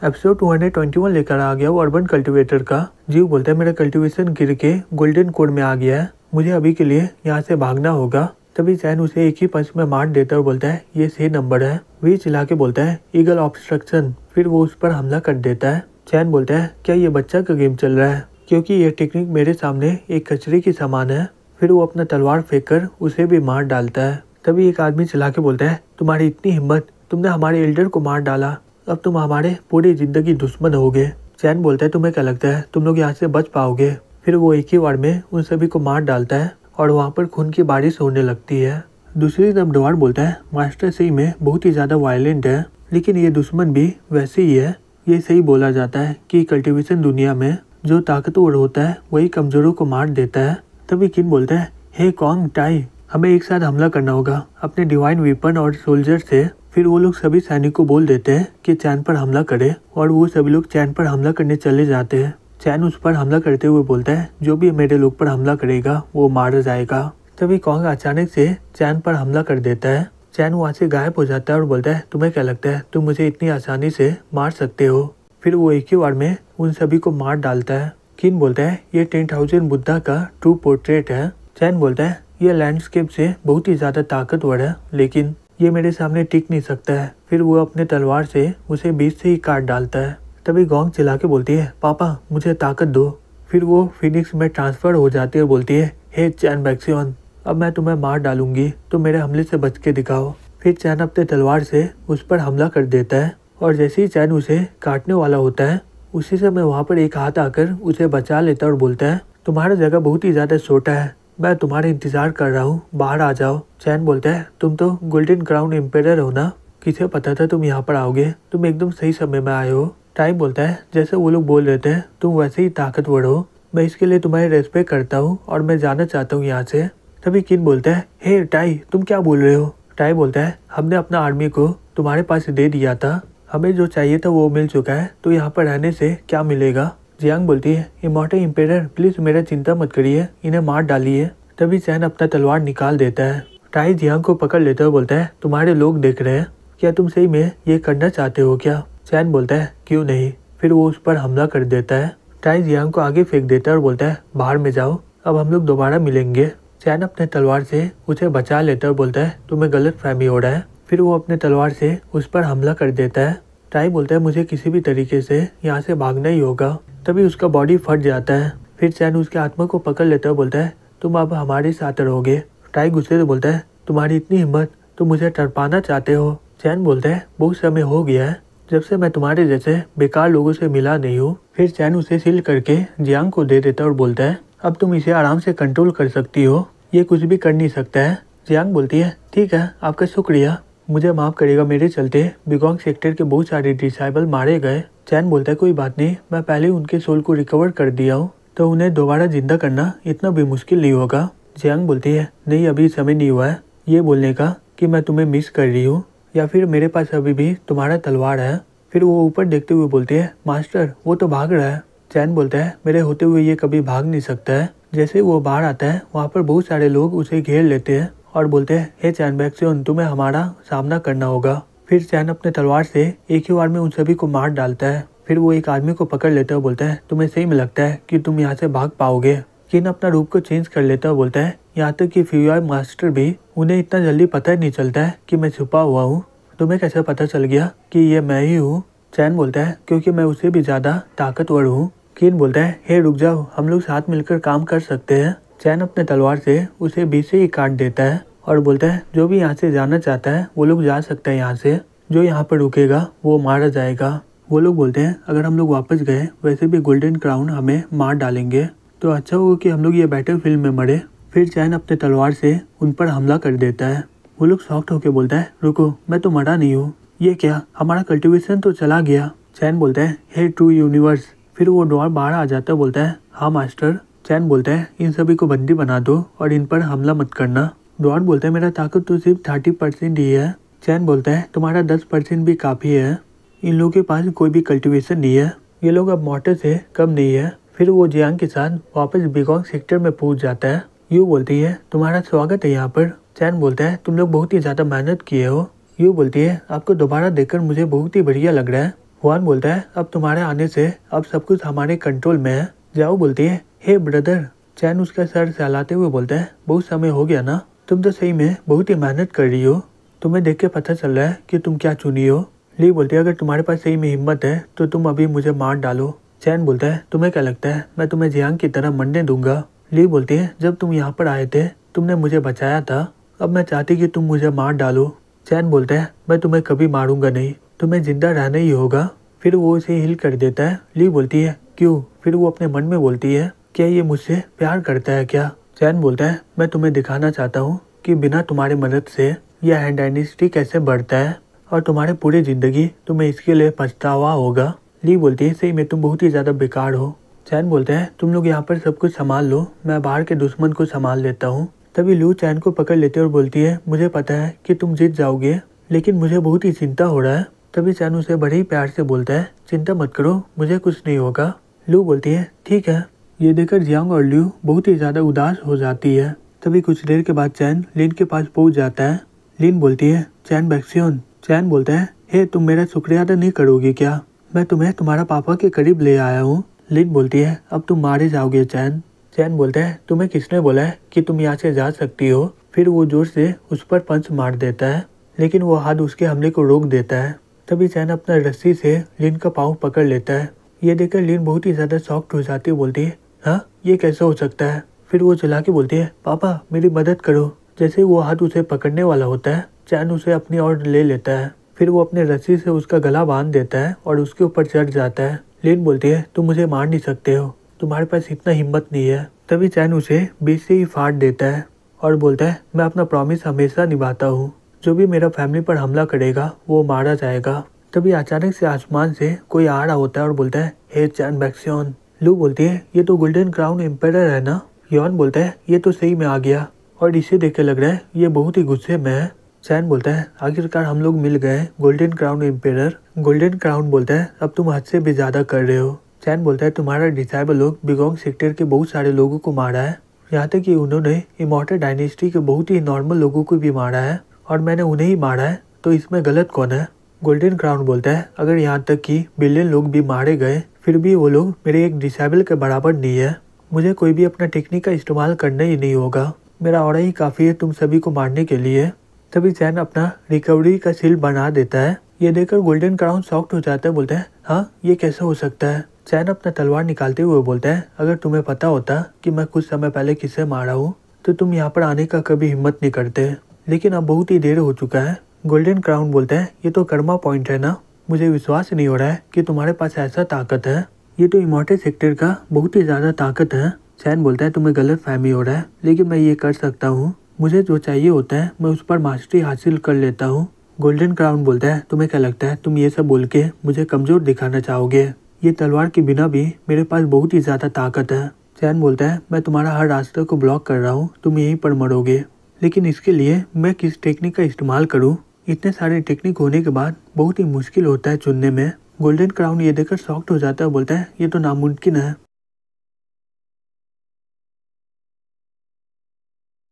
Episode 221 लेकर आ गया वो अर्बन कल्टीवेटर का। जीव बोलता है मेरा कल्टीवेशन गिर के गोल्डन कोड में आ गया है, मुझे अभी के लिए यहाँ से भागना होगा। तभी चैन उसे एक ही पंच में मार देता है और बोलता है ये सही नंबर है। वी चिल्ला के बोलता है ईगल ऑब्स्ट्रक्शन, फिर वो उस पर हमला कर देता है। चैन बोलता है क्या ये बच्चा का गेम चल रहा है, क्योंकि ये टेक्निक मेरे सामने एक कचरे की समान है। फिर वो अपना तलवार फेंक कर उसे भी मार डालता है। तभी एक आदमी चिल्ला के बोलता है तुम्हारी इतनी हिम्मत, तुमने हमारे एल्डर को मार डाला, अब तुम हमारे पूरी जिंदगी दुश्मन होगे। चैन बोलता है तुम्हें क्या लगता है तुम लोग यहाँ से बच पाओगे। फिर वो एक ही वार में उन सभी को मार डालता है और वहाँ पर खून की बारिश होने लगती है। दूसरी तरफ डवार बोलता है मास्टर सही में बहुत ही ज्यादा वायलेंट है, लेकिन ये दुश्मन भी वैसे ही है। ये सही बोला जाता है कि कल्टीवेशन दुनिया में जो ताकतवर होता है वही कमजोरों को मार देता है। तभी किन बोलता है हे कॉन्ग टाई, हमें एक साथ हमला करना होगा अपने डिवाइन वेपन और सोल्जर से। फिर वो लोग सभी सैनिक को बोल देते हैं कि चैन पर हमला करे और वो सभी लोग चैन पर हमला करने चले जाते हैं। चैन उस पर हमला करते हुए बोलता है जो भी मेरे लोग पर हमला करेगा वो मारा जाएगा। तभी कॉन्ग अचानक से चैन पर हमला कर देता है। चैन वहाँ से गायब हो जाता है और बोलता है तुम्हें क्या लगता है तुम मुझे इतनी आसानी से मार सकते हो। फिर वो एक ही बार में उन सभी को मार डालता है। किन बोलता है ये 10,000 बुद्धा का ट्रू पोर्ट्रेट है। चैन बोलता है ये लैंडस्केप से बहुत ही ज्यादा ताकतवर है, लेकिन ये मेरे सामने टिक नहीं सकता है। फिर वो अपने तलवार से उसे बीच से ही काट डालता है। तभी गोंग चिल्ला के बोलती है पापा मुझे ताकत दो। फिर वो फिनिक्स में ट्रांसफर हो जाती है और बोलती है हे चैन बैक्सियन, अब मैं तुम्हें मार डालूंगी, तुम मेरे हमले से बच के दिखाओ। फिर चैन अपने तलवार से उस पर हमला कर देता है और जैसे ही चैन उसे काटने वाला होता है उसी समय वहाँ पर एक हाथ आकर उसे बचा लेता है और बोलता है तुम्हारा जगह बहुत ही ज्यादा छोटा है, मैं तुम्हारा इंतजार कर रहा हूँ, बाहर आ जाओ। चैन बोलता है तुम तो गोल्डन क्राउन एम्पायर हो ना, किसे पता था तुम यहाँ पर आओगे, तुम एकदम सही समय में आए हो। टाइम बोलता है जैसे वो लोग बोल रहे थे तुम वैसे ही ताकतवर हो, मैं इसके लिए तुम्हारी रेस्पेक्ट करता हूँ और मैं जाना चाहता हूँ यहाँ से। तभी किन बोलता है हे टाई तुम क्या बोल रहे हो। टाई बोलता है हमने अपना आर्मी को तुम्हारे पास दे दिया था, हमें जो चाहिए था वो मिल चुका है, तो यहाँ पर रहने से क्या मिलेगा। जियांग बोलती है इमॉर्टल एम्पायर प्लीज मेरा चिंता मत करिए, इन्हें मार डालिए। तभी चैन अपना तलवार निकाल देता है। टाई जियांग को पकड़ लेता है और बोलता है तुम्हारे लोग देख रहे हैं, क्या तुम सही में ये करना चाहते हो क्या। चैन बोलता है क्यों नहीं। फिर वो उस पर हमला कर देता है। टाई जियांग को आगे फेंक देता है और बोलता है बाहर में जाओ, अब हम लोग दोबारा मिलेंगे। चैन अपने तलवार से उसे बचा लेता है और बोलता है तुम्हें गलत फहमी हो रहा है। फिर वो अपने तलवार से उस पर हमला कर देता है। टाई बोलता है मुझे किसी भी तरीके से यहाँ से भागना ही होगा। तभी उसका बॉडी फट जाता है। फिर चैन उसके आत्मा को पकड़ लेता है और बोलता है तुम अब हमारे साथ रहोगे। टाई गुस्से से बोलता है तुम्हारी इतनी हिम्मत, तुम मुझे टरपाना चाहते हो। चैन बोलता है बहुत समय हो गया है जब से मैं तुम्हारे जैसे बेकार लोगों से मिला नहीं हूँ। फिर चैन उसे सील करके जियांग को दे देता है और बोलता है अब तुम इसे आराम से कंट्रोल कर सकती हो, ये कुछ भी कर नहीं सकता है। जियांग बोलती है ठीक है आपका शुक्रिया, मुझे माफ करिएगा, मेरे चलते बिगोंग सेक्टर के बहुत सारे डिसाइबल मारे गए। चैन बोलता है कोई बात नहीं, मैं पहले उनके सोल को रिकवर कर दिया हूँ, तो उन्हें दोबारा जिंदा करना इतना भी मुश्किल नहीं होगा। जियांग बोलती है नहीं अभी समय नहीं हुआ है ये बोलने का कि मैं तुम्हें मिस कर रही हूँ, या फिर मेरे पास अभी भी तुम्हारा तलवार है। फिर वो ऊपर देखते हुए बोलती है मास्टर वो तो भाग रहा है। चैन बोलता है मेरे होते हुए ये कभी भाग नहीं सकता है। जैसे वो बाहर आता है वहाँ पर बहुत सारे लोग उसे घेर लेते हैं और बोलते हैं हे चैन बैक्सियन तुम्हें हमारा सामना करना होगा। फिर चैन अपने तलवार से एक ही बार में उन सभी को मार डालता है। फिर वो एक आदमी को पकड़ लेता है और बोलता है तुम्हें सही में लगता है कि तुम यहाँ से भाग पाओगे। किन अपना रूप को चेंज कर लेता है और बोलता है यहाँ तक कि फ्यूआई मास्टर भी, उन्हें इतना जल्दी पता ही नहीं चलता है कि मैं छुपा हुआ हूँ, तुम्हें कैसे पता चल गया कि ये मैं ही हूँ। चैन बोलता है क्योंकि मैं उससे भी ज्यादा ताकतवर हूँ। किन बोलता है हे रुक जाओ, हम लोग साथ मिलकर काम कर सकते हैं। चैन अपने तलवार से उसे बीच से ही काट देता है और बोलता है जो भी यहाँ से जाना चाहता है वो लोग जा सकता है यहाँ से, जो यहाँ पर रुकेगा वो मारा जाएगा। वो लोग बोलते हैं अगर हम लोग वापस गए वैसे भी गोल्डन क्राउन हमें मार डालेंगे, तो अच्छा होगा कि हम लोग ये बैटलफील्ड में मरे। फिर चैन अपने तलवार से उन पर हमला कर देता है। वो लोग शॉक्ड होकर बोलता है रुको मैं तो मरा नहीं हूँ, ये क्या हमारा कल्टीवेशन तो चला गया। चैन बोलता है हे ट्रू यूनिवर्स। फिर वो डॉर बाहर आ जाता है, बोलता है हाँ मास्टर। चैन बोलता है इन सभी को बंदी बना दो और इन पर हमला मत करना। डॉर बोलता है मेरा ताकत तो सिर्फ 30% ही है। चैन बोलता है तुम्हारा 10% भी काफी है, इन लोगों के पास कोई भी कल्टीवेशन नहीं है, ये लोग अब मॉर्टर से कम नहीं है। फिर वो जियांग के साथ वापस बिगोंग सेक्टर में पहुंच जाता है। यू बोलती है तुम्हारा स्वागत है यहाँ पर। चैन बोलता है तुम लोग बहुत ही ज्यादा मेहनत किए हो। यू बोलती है आपको दोबारा देखकर मुझे बहुत ही बढ़िया लग रहा है। हुआन बोलता है अब तुम्हारे आने से अब सब कुछ हमारे कंट्रोल में है। जाओ बोलती है हे ब्रदर। चैन उसका सर सहलाते हुए बोलता है बहुत समय हो गया ना, तुम तो सही में बहुत ही मेहनत कर रही हो, तुम्हें देख के पता चल रहा है कि तुम क्या चुनी हो। ली बोलती है अगर तुम्हारे पास सही में हिम्मत है तो तुम अभी मुझे मार डालो। चैन बोलता है तुम्हें क्या लगता है मैं तुम्हें जियांग की तरह मरने दूंगा। ली बोलती है जब तुम यहाँ पर आए थे तुमने मुझे बचाया था, अब मैं चाहती कि तुम मुझे मार डालो। चैन बोलता है मैं तुम्हें कभी मारूंगा नहीं, तुम्हें जिंदा रहना ही होगा। फिर वो उसे हिल कर देता है। ली बोलती है क्यों? फिर वो अपने मन में बोलती है क्या ये मुझसे प्यार करता है क्या? चैन बोलता है मैं तुम्हें दिखाना चाहता हूँ कि बिना तुम्हारी मदद से यह हैंड डायनेस्टी कैसे बढ़ता है और तुम्हारे पूरी जिंदगी तुम्हें इसके लिए पछतावा होगा। ली बोलती है सही में तुम बहुत ही ज्यादा बेकार हो। चैन बोलता है तुम लोग यहाँ पर सब कुछ संभाल लो, मैं बाहर के दुश्मन को संभाल लेता हूँ। तभी लू चैन को पकड़ लेती है और बोलती है मुझे पता है कि तुम जीत जाओगे, लेकिन मुझे बहुत ही चिंता हो रहा है। तभी चैन उसे बड़े ही प्यार से बोलता है चिंता मत करो, मुझे कुछ नहीं होगा। लू बोलती है ठीक है। ये देखकर जियांग और ल्यू बहुत ही ज्यादा उदास हो जाती है। तभी कुछ देर के बाद चैन लिन के पास पहुंच जाता है। लिन बोलती है चैन बैक्सियन। चैन बोलता है हे तुम मेरा शुक्रिया अदा नहीं करोगी क्या? मैं तुम्हें तुम्हारा पापा के करीब ले आया हूँ। लिन बोलती है अब तुम मारे जाओगे चैन। चैन बोलता है तुम्हें किसने बोला है कि तुम यहाँ से जा सकती हो? फिर वो जोर से उस पर पंच मार देता है, लेकिन वो हाथ उसके हमले को रोक देता है। तभी चैन अपना रस्सी से लिन का पाँव पकड़ लेता है। ये देखकर लिन बहुत ही ज्यादा शॉक्ड हो जाती है, बोलती है हाँ ये कैसे हो सकता है? फिर वो चिल्ला के बोलती है पापा मेरी मदद करो। जैसे वो हाथ उसे पकड़ने वाला होता है चैन उसे अपनी ओर ले लेता है। फिर वो अपने रस्सी से उसका गला बांध देता है और उसके ऊपर चढ़ जाता है। लिन बोलती है तुम मुझे मार नहीं सकते हो, तुम्हारे पास इतना हिम्मत नहीं है। तभी चैन उसे बीच से ही फाड़ देता है और बोलता है मैं अपना प्रॉमिस हमेशा निभाता हूँ, जो भी मेरा फैमिली पर हमला करेगा वो मारा जाएगा। तभी अचानक से आसमान से कोई आ रहा होता है और बोलता है हे चैन बैक्सियन। लू बोलती है ये तो गोल्डन क्राउन एम्पायर है ना? यॉन बोलता है ये तो सही में आ गया और इसे देख के लग रहा है ये बहुत ही गुस्से में है। चैन बोलता है आखिरकार हम लोग मिल गए golden crown empire. Golden crown बोलता है अब तुम हद से भी ज्यादा कर रहे हो। चैन बोलता है तुम्हारा डिसाइबल लोग बिगोंग सेक्टर के बहुत सारे लोगों को मारा है, यहाँ तक कि उन्होंने इमॉर्टल डायनेस्टी के बहुत ही नॉर्मल लोगों को भी मारा है और मैंने उन्हें ही मारा है, तो इसमें गलत कौन है? गोल्डन क्राउन बोलता है अगर यहाँ तक कि बिलियन लोग भी मारे गए फिर भी वो लोग मेरे एक डिसेबल के बराबर नहीं है। मुझे कोई भी अपना टेक्निक का इस्तेमाल करना ही नहीं होगा, मेरा ऑरा ही काफी है तुम सभी को मारने के लिए। तभी चैन अपना रिकवरी का सील बना देता है। ये देखकर गोल्डन क्राउन शॉक्ड हो जाता है, बोलता है हाँ ये कैसे हो सकता है? चैन अपना तलवार निकालते हुए बोलता है अगर तुम्हें पता होता कि मैं कुछ समय पहले किसे मारा हूँ तो तुम यहाँ पर आने का कभी हिम्मत नहीं करते, लेकिन अब बहुत ही देर हो चुका है। गोल्डन क्राउन बोलता है ये तो कर्मा पॉइंट है ना, मुझे विश्वास नहीं हो रहा है कि तुम्हारे पास ऐसा ताकत है, ये तो इमॉर्टल सेक्टर का बहुत ही ज्यादा ताकत है। चैन बोलता है तुम्हें गलत फहमी हो रहा है, लेकिन मैं ये कर सकता हूँ, मुझे जो चाहिए होता है मैं उस पर मास्टरी हासिल कर लेता हूँ। गोल्डन क्राउन बोलता है तुम्हें क्या लगता है तुम ये सब बोल के मुझे कमजोर दिखाना चाहोगे? ये तलवार के बिना भी मेरे पास बहुत ही ज्यादा ताकत है। चैन बोलता है मैं तुम्हारा हर रास्ते को ब्लॉक कर रहा हूँ, तुम यहीं पर मरोगे, लेकिन इसके लिए मैं किस टेक्निक का इस्तेमाल करूँ? इतने सारे टेक्निक होने के बाद बहुत ही मुश्किल होता है चुनने में। गोल्डन क्राउन ये देखकर शॉक्ड हो जाता है, बोलता है ये तो नामुमकिन है।